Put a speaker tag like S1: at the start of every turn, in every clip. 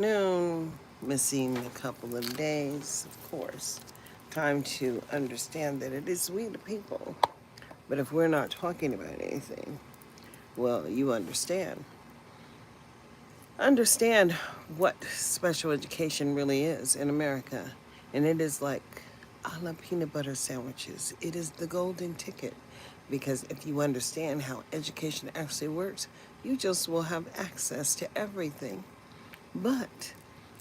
S1: Noon, missing a couple of days, of course. Time to understand that it is we the people. But if we're not talking about anything, well, you understand. Understand what special education really is in America. And it is like a la peanut butter sandwiches. It is the golden ticket. Because if you understand how education actually works, you just will have access to everything. But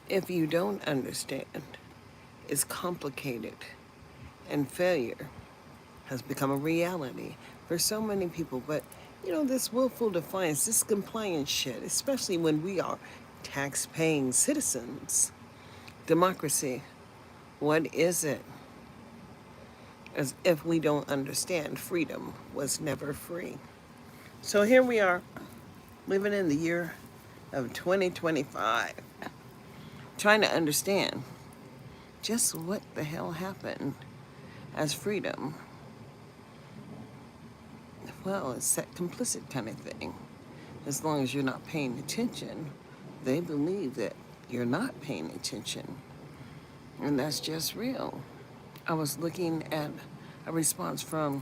S1: if you don't understand, it's complicated, and failure has become a reality for so many people. But this willful defiance, this compliance shit, especially when we are tax-paying citizens. Democracy, what is it? As if we don't understand, freedom was never free. So here we are, living in the year of 2025, trying to understand just what the hell happened as freedom. Well, it's that complicit kind of thing. As long as you're not paying attention, they believe that you're not paying attention. And that's just real. I was looking at a response from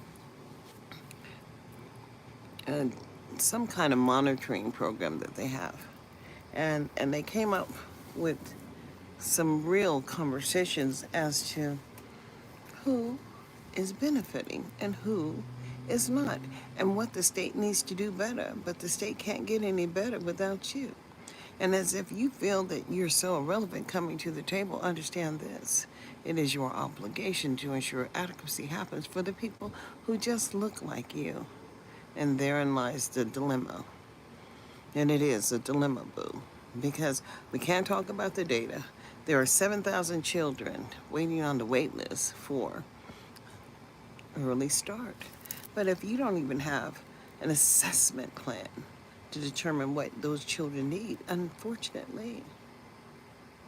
S1: some kind of monitoring program that they have. And they came up with some real conversations as to who is benefiting and who is not, and what the state needs to do better. But the state can't get any better without you. And as if you feel that you're so irrelevant coming to the table, understand this. It is your obligation to ensure adequacy happens for the people who just look like you. And therein lies the dilemma. And it is a dilemma, boo. Because we can't talk about the data. There are 7,000 children waiting on the wait list for early start. But if you don't even have an assessment plan to determine what those children need, unfortunately,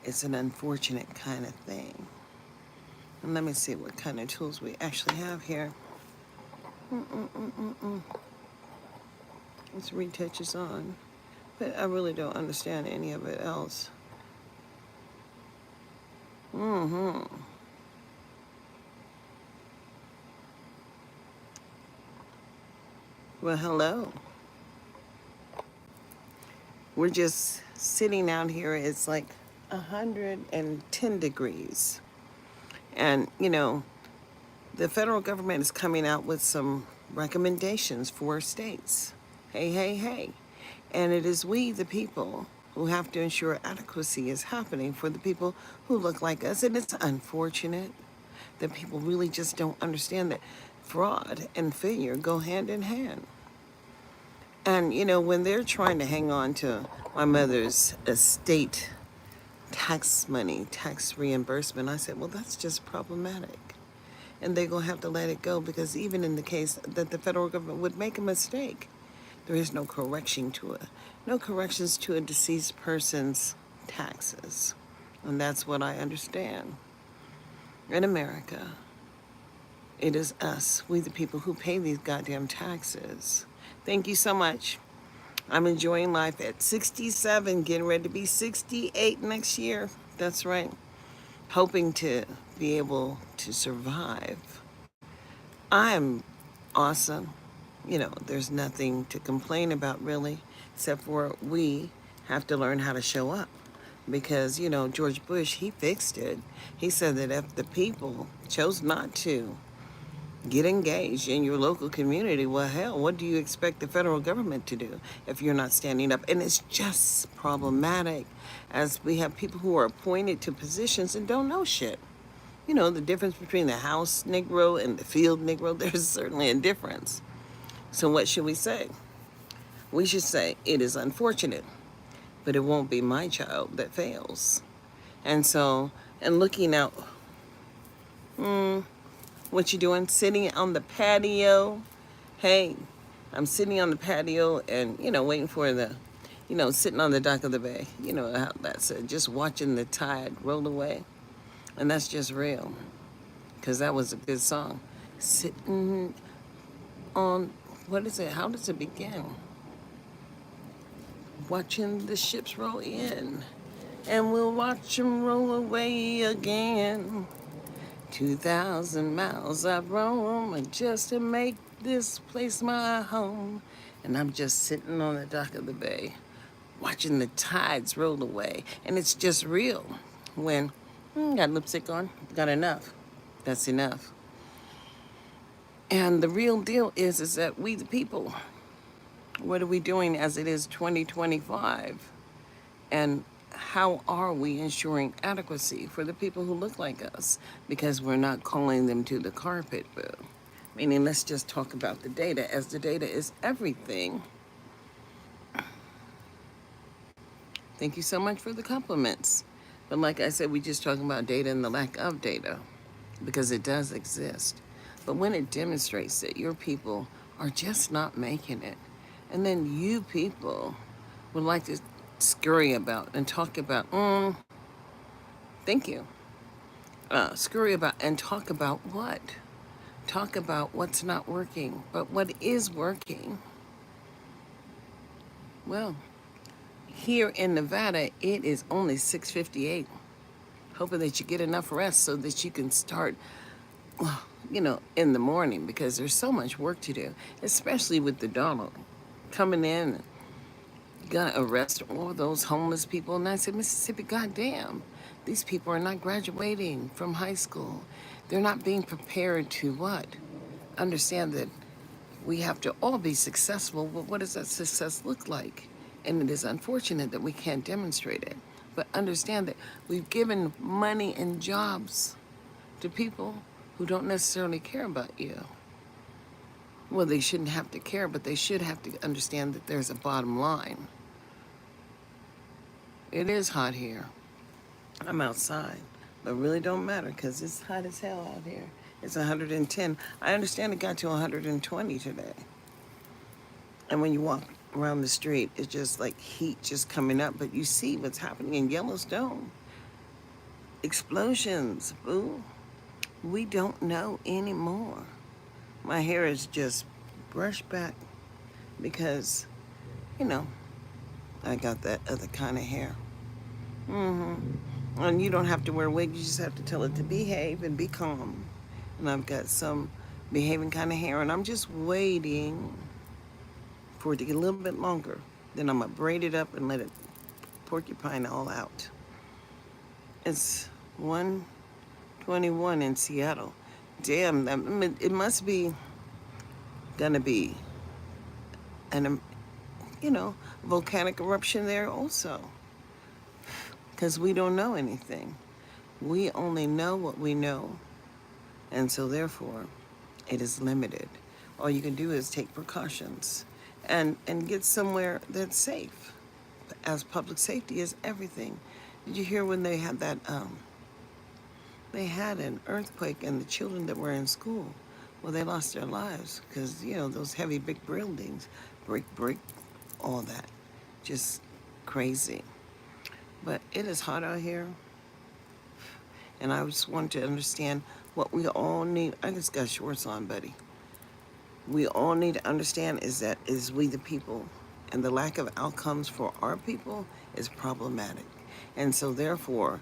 S1: it's an unfortunate kind of thing. And let me see what kind of tools we actually have here. Let's retouch this on. But I really don't understand any of it else. Well, hello. We're just sitting out here. It's like 110 degrees. And, the federal government is coming out with some recommendations for states. Hey, hey, hey. And it is we, the people, who have to ensure adequacy is happening for the people who look like us. And it's unfortunate that people really just don't understand that fraud and failure go hand in hand. And, when they're trying to hang on to my mother's estate tax money, tax reimbursement, I said, well, that's just problematic. And they're going to have to let it go, because even in the case that the federal government would make a mistake, there is no correction to it. No corrections to a deceased person's taxes. And that's what I understand. In America, it is us, we the people, who pay these goddamn taxes. Thank you so much. I'm enjoying life at 67, getting ready to be 68 next year. That's right. Hoping to be able to survive. I'm awesome. There's nothing to complain about really, except for we have to learn how to show up. Because, George Bush, he fixed it. He said that if the people chose not to get engaged in your local community, well, hell, what do you expect the federal government to do if you're not standing up? And it's just problematic, as we have people who are appointed to positions and don't know shit. The difference between the house Negro and the field Negro, there's certainly a difference. So what should we say? We should say, it is unfortunate, but it won't be my child that fails. And so, and looking out, what you doing? Sitting on the patio? Hey, I'm sitting on the patio and, waiting for the, sitting on the dock of the bay. You know how that's it, just watching the tide roll away. And that's just real, because that was a good song. Sitting on, what is it? How does it begin? Watching the ships roll in. and we'll watch them roll away again. 2,000 miles I've roamed just to make this place my home. And I'm just sitting on the dock of the bay, watching the tides roll away. And it's just real. When, got lipstick on, got enough. That's enough. And the real deal is that we the people, what are we doing as it is 2025? And how are we ensuring adequacy for the people who look like us? Because we're not calling them to the carpet, boo. Meaning, let's just talk about the data, as the data is everything. Thank you so much for the compliments. But like I said, we just talking about data and the lack of data, because it does exist. But when it demonstrates that your people are just not making it, and then you people would like to scurry about and talk about, thank you, scurry about and talk about what? Talk about what's not working, but what is working? Well, here in Nevada, it is only 6:58. Hoping that you get enough rest so that you can start, in the morning, because there's so much work to do, especially with the dollar coming in. You gotta arrest all those homeless people. And I said, Mississippi, goddamn, these people are not graduating from high school. They're not being prepared to what? Understand that we have to all be successful, but what does that success look like? And it is unfortunate that we can't demonstrate it. But understand that we've given money and jobs to people who don't necessarily care about you. Well, they shouldn't have to care, but they should have to understand that there's a bottom line. It is hot here. I'm outside, but really don't matter because it's hot as hell out here. It's 110. I understand it got to 120 today. And when you walk around the street, it's just like heat just coming up. But you see what's happening in Yellowstone. Explosions, boo. We don't know anymore. My hair is just brushed back because, I got that other kind of hair. And you don't have to wear a wig. You just have to tell it to behave and be calm. And I've got some behaving kind of hair, and I'm just waiting for it to get a little bit longer. Then I'm going to braid it up and let it porcupine all out. It's 1:21 in Seattle. Damn, it must be gonna be an, volcanic eruption there also. Because we don't know anything. We only know what we know. And so therefore, it is limited. All you can do is take precautions and get somewhere that's safe. As public safety is everything. Did you hear when they had that, they had an earthquake and the children that were in school, well, they lost their lives because, those heavy big buildings, break, all that. Just crazy. But it is hot out here. And I just want to understand what we all need. I just got shorts on, buddy. We all need to understand is we the people. And the lack of outcomes for our people is problematic. And so therefore,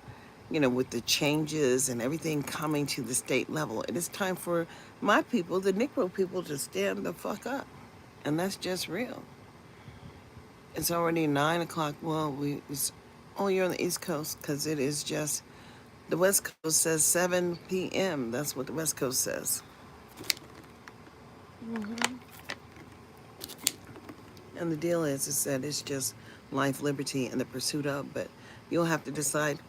S1: with the changes and everything coming to the state level, it is time for my people, the Negro people, to stand the fuck up. And that's just real. It's already 9 o'clock. Well, you're on the East Coast because it is just, the West Coast says 7 p.m. That's what the West Coast says. And the deal is that it's just life, liberty, and the pursuit of, but you'll have to decide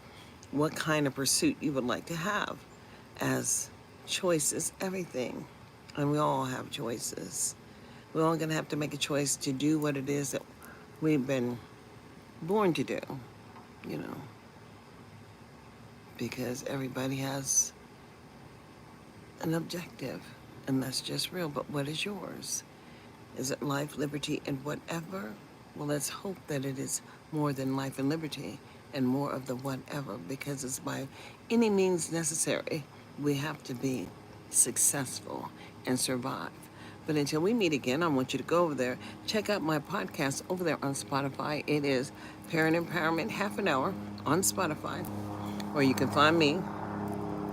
S1: what kind of pursuit you would like to have, as choice is everything. And we all have choices. We're all going to have to make a choice to do what it is that we've been born to do, because everybody has an objective, and that's just real. But what is yours? Is it life, liberty, and whatever? Well, let's hope that it is more than life and liberty and more of the whatever, because it's by any means necessary we have to be successful and survive. But until we meet again, I want you to go over there, check out my podcast over there on Spotify. It is Parent Empowerment Half an Hour on Spotify. Or you can find me,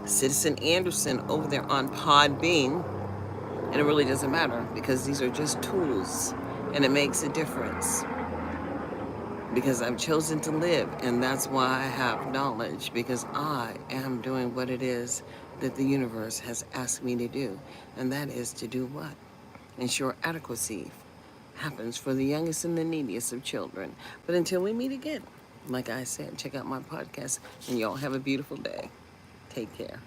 S1: Citizen Anderson, over there on Podbean. And it really doesn't matter because these are just tools and it makes a difference. Because I've chosen to live, and that's why I have knowledge, because I am doing what it is that the universe has asked me to do. And that is to do what? Ensure adequacy happens for the youngest and the neediest of children. But until we meet again, like I said, check out my podcast, and y'all have a beautiful day. Take care.